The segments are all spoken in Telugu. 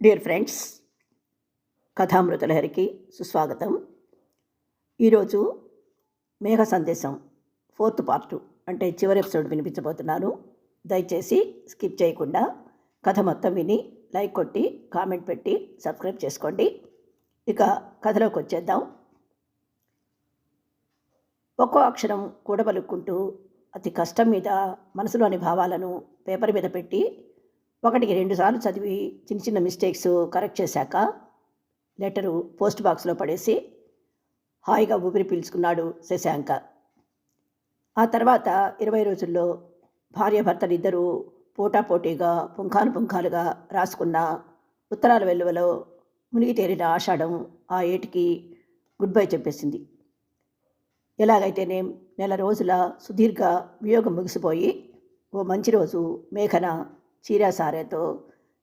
డియర్ ఫ్రెండ్స్, కథామృతలహరికి సుస్వాగతం. ఈరోజు మేఘ సందేశం 4th పార్ట్ అంటే చివరి ఎపిసోడ్ వినిపించబోతున్నాను. దయచేసి స్కిప్ చేయకుండా కథ మొత్తం విని లైక్ కొట్టి కామెంట్ పెట్టి సబ్స్క్రైబ్ చేసుకోండి. ఇక కథలోకి వచ్చేద్దాం. ఒక్కో అక్షరం కూడబలుక్కుంటూ అతి కష్టం మీద మనసులోని భావాలను పేపర్ మీద పెట్టి 1కి 2 సార్లు చదివి చిన్న చిన్న మిస్టేక్స్ కరెక్ట్ చేశాక లెటరు పోస్ట్ బాక్స్లో పడేసి హాయిగా ఊపిరి పీల్చుకున్నాడు శశాంక. ఆ తర్వాత 20 రోజుల్లో భార్యాభర్తలిద్దరూ పోటాపోటీగా పుంఖానుగా రాసుకున్న ఉత్తరాల వెల్లువలో మునిగి తేరిన ఆషాఢం ఆ ఏటికి గుడ్ బై చెప్పేసింది. ఎలాగైతేనేం నెల రోజుల సుదీర్ఘ వియోగం ముగిసిపోయి ఓ మంచి రోజు మేఘన చీరాసారేతో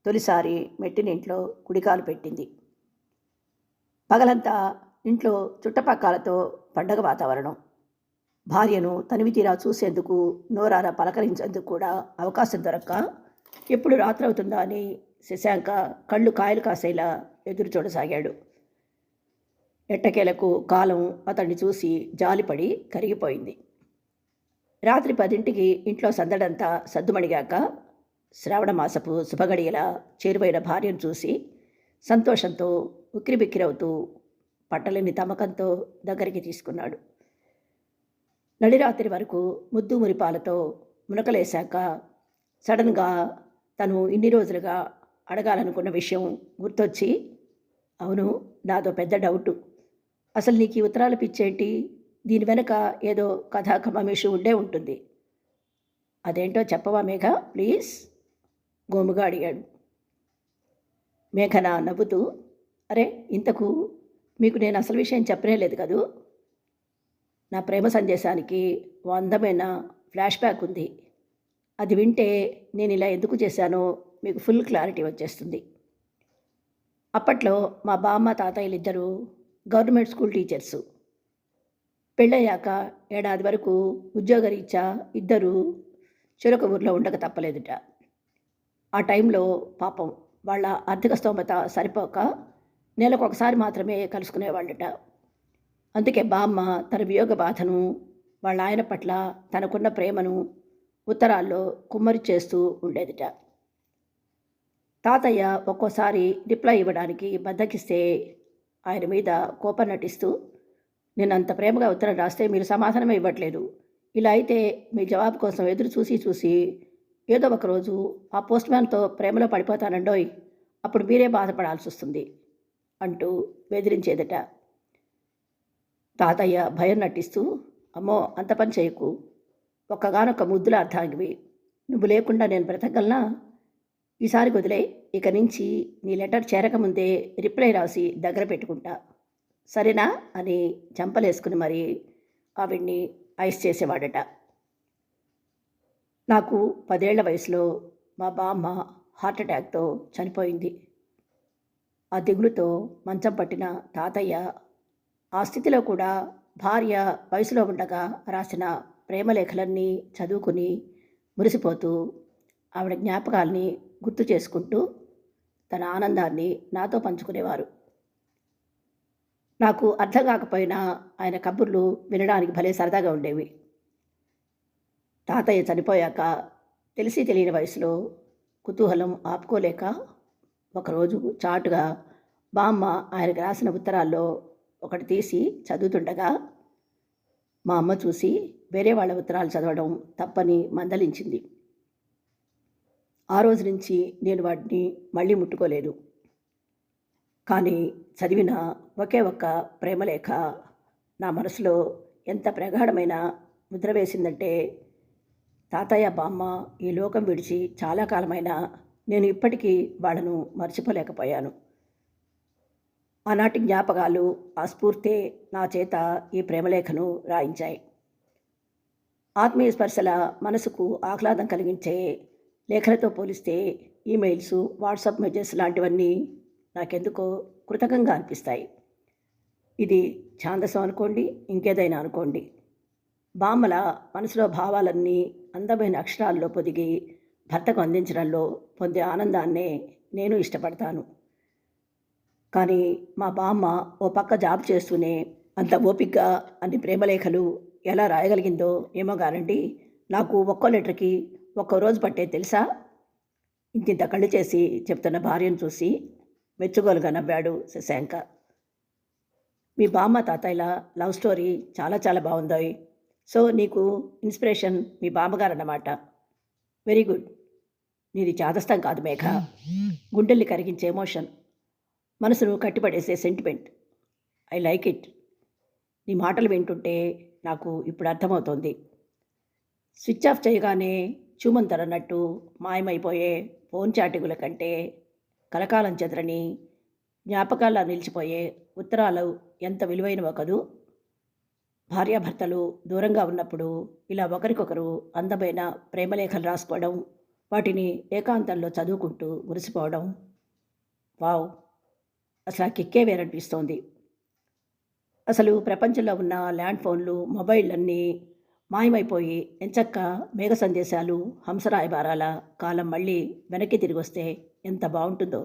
తొలిసారి మెట్టినింట్లో కుడికాలు పెట్టింది. పగలంతా ఇంట్లో చుట్టపక్కలతో పండగ వాతావరణం. భార్యను తనివి తీరా చూసేందుకు నోరారా పలకరించేందుకు కూడా అవకాశం దొరక్క ఎప్పుడు రాత్రవుతుందా అని శశాంక కళ్ళు కాయలు కాసేలా ఎదురు చూడసాగాడు. ఎట్టకేలకు కాలం అతన్ని చూసి జాలిపడి కరిగిపోయింది. రాత్రి 10ంటికి ఇంట్లో సందడంతా సద్దుమణిగాక శ్రావణమాసపు శుభగడియలా చేరువైన భార్యను చూసి సంతోషంతో ఉక్కిరిబిక్కిరవుతూ పట్టలేని తమకంతో దగ్గరికి తీసుకున్నాడు. నడిరాత్రి వరకు ముద్దు మురిపాలతో మునకలేశాక సడన్గా తను ఇన్ని రోజులుగా అడగాలనుకున్న విషయం గుర్తొచ్చి, అవును, నాదో పెద్ద డౌటు. అసలు నీకు ఈ ఉత్తరాలు పిచ్చేంటి? దీని వెనక ఏదో కథా కమేషు ఉండే ఉంటుంది. అదేంటో చెప్పవా మేఘ, ప్లీజ్? గోముగా అడిగాడు. మేఘన నవ్వుతూ, అరే, ఇంతకు మీకు నేను అసలు విషయం చెప్పనే లేదు కదూ. నా ప్రేమ సందేశానికి ఓ అందమైన ఫ్లాష్ బ్యాక్ ఉంది. అది వింటే నేను ఇలా ఎందుకు చేశానో మీకు ఫుల్ క్లారిటీ వచ్చేస్తుంది. అప్పట్లో మా బామ్మ తాతయ్యలిద్దరూ గవర్నమెంట్ స్కూల్ టీచర్సు. పెళ్ళయ్యాక ఏడాది వరకు ఉద్యోగరీత్యా ఇద్దరూ చెరొక ఊర్లో ఉండక తప్పలేదుట. ఆ టైంలో పాపం వాళ్ళ ఆర్థిక స్తోమత సరిపోక నెలకొకసారి మాత్రమే కలుసుకునేవాళ్ళట. అందుకే బామ్మ తన వియోగ బాధను, వాళ్ళ ఆయన పట్ల తనకున్న ప్రేమను ఉత్తరాల్లో కుమ్మరి చేస్తూ ఉండేదిట. తాతయ్య ఒక్కోసారి రిప్లై ఇవ్వడానికి బద్దకిస్తే ఆయన మీద కోపం నటిస్తూ, నేను అంత ప్రేమగా ఉత్తరం రాస్తే మీరు సమాధానమే ఇవ్వట్లేదు. ఇలా అయితే మీ జవాబు కోసం ఎదురు చూసి ఏదో ఒకరోజు ఆ పోస్ట్ మ్యాన్తో ప్రేమలో పడిపోతానండోయ్, అప్పుడు మీరే బాధపడాల్సి వస్తుంది అంటూ బెదిరించేదట. తాతయ్య భయం నటిస్తూ, అమ్మో, అంత పని చేయకు, ఒక్కగానొక్క ముద్దుల అర్థాంగివి, నువ్వు లేకుండా నేను బ్రతకగలనా? ఈసారి వదిలే, ఇక నుంచి నీ లెటర్ చేరకముందే రిప్లై రాసి దగ్గర పెట్టుకుంటా, సరేనా అని చంపలేసుకుని మరీ ఆవిడ్ని ఐస్ చేసేవాడట. నాకు 10 ఏళ్ల వయసులో మా బామ్మ హార్ట్అటాక్తో చనిపోయింది. ఆ దిగులుతో మంచం పట్టిన తాతయ్య ఆ స్థితిలో కూడా భార్య వయసులో ఉండగా రాసిన ప్రేమలేఖలన్నీ చదువుకుని మురిసిపోతూ ఆవిడ జ్ఞాపకాల్ని గుర్తు చేసుకుంటూ తన ఆనందాన్ని నాతో పంచుకునేవారు. నాకు అర్థం కాకపోయినా ఆయన కబుర్లు వినడానికి భలే సరదాగా ఉండేవి. తాతయ్య చనిపోయాక తెలిసి తెలియని వయసులో కుతూహలం ఆపుకోలేక ఒకరోజు చాటుగా బామ్మ ఆయనకు రాసిన ఉత్తరాల్లో ఒకటి తీసి చదువుతుండగా మా అమ్మ చూసి వేరే వాళ్ళ ఉత్తరాలు చదవడం తప్పని మందలించింది. ఆ రోజు నుంచి నేను వాటిని మళ్ళీ ముట్టుకోలేదు. కానీ చదివిన ఒకే ఒక్క ప్రేమలేఖ నా మనసులో ఎంత ప్రగాఢమైన ముద్ర వేసిందంటే, తాతయ్య బామ్మ ఈ లోకం విడిచి చాలా కాలమైనా నేను ఇప్పటికీ వాళ్ళను మర్చిపోలేకపోయాను. ఆనాటి జ్ఞాపకాలు, ఆ స్ఫూర్తే నా చేత ఈ ప్రేమలేఖను రాయించాయి. ఆత్మీయ స్పర్శల మనసుకు ఆహ్లాదం కలిగించే లేఖలతో పోలిస్తే ఈమెయిల్స్, వాట్సాప్ మెసేజ్ లాంటివన్నీ నాకెందుకో కృతజ్ఞంగా అనిపిస్తాయి. ఇది ఛాందసం అనుకోండి, ఇంకేదైనా అనుకోండి, బామ్మల మనసులో భావాలన్నీ అందమైన అక్షరాల్లో పొదిగి భర్తకు అందించడంలో పొందే ఆనందాన్నే నేను ఇష్టపడతాను. కానీ మా బామ్మ ఓ పక్క జాబ్ చేస్తూనే అంత ఓపిగ్గా అన్ని ప్రేమలేఖలు ఎలా రాయగలిగిందో ఏమో గానండి. నాకు ఒక్కో లెటర్‌కి ఒక్కో రోజు పట్టేది తెలుసా? ఇంతింత కళ్ళు చేసి చెప్తున్న భార్యను చూసి మెచ్చుకోలుగా నవ్వాడు శశాంక. మీ బామ్మ తాతయ్యల లవ్ స్టోరీ చాలా చాలా బావుందోయ్! సో, నీకు ఇన్‌స్పిరేషన్ మీ బామ్మగారన్నమాట. Very good. నీది చాదస్తం కాదు మేఘ. గుండెల్ని కరిగించే ఎమోషన్. మనసును కట్టిపడేసే సెంటిమెంట్. I like it. నీ మాటలు వింటుంటే నాకు ఇప్పుడు అర్థమవుతోంది. స్విచ్ ఆఫ్ చేయగానే చూమంతరన్నట్టు మాయమైపోయే ఫోన్ చాటింగుల కంటే కలకాలం చెదరని జ్ఞాపకాల్లా నిలిచిపోయే ఉత్తరాలు ఎంత విలువైనవో కదూ. భార్యాభర్తలు దూరంగా ఉన్నప్పుడు ఇలా ఒకరికొకరు అందమైన ప్రేమలేఖలు రాసుకోవడం, వాటిని ఏకాంతంలో చదువుకుంటూ మురిసిపోవడం, వావ్! అసలు ఆ కిక్కే వేరనిపిస్తోంది. అసలు ప్రపంచంలో ఉన్న ల్యాండ్ ఫోన్లు, మొబైళ్ళన్నీ మాయమైపోయి ఎంచక్కా మేఘ సందేశాలు, హంసరాయబారాల కాలం మళ్ళీ వెనక్కి తిరిగొస్తే ఎంత బావుంటుందో.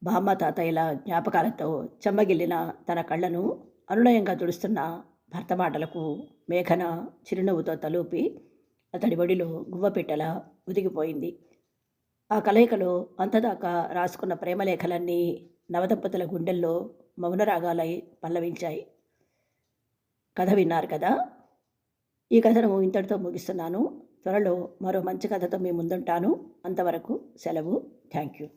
బామ్మ తాతయ్యల జ్ఞాపకాలతో చెమ్మగిల్లిన తన కళ్ళను అనునయంగా తుడుస్తున్న భర్త మాటలకు మేఘన చిరునవ్వుతో తలూపి అతడి ఒడిలో గువ్వపిట్టలా ఒదిగిపోయింది. ఆ కలయికలో అంతదాకా రాసుకున్న ప్రేమలేఖలన్నీ నవదంపతుల గుండెల్లో మౌనరాగాలై పల్లవించాయి. కథ విన్నారు కదా! ఈ కథను ఇంతటితో ముగిస్తున్నాను. త్వరలో మరో మంచి కథతో మీ ముందుంటాను. అంతవరకు సెలవు. Thank you.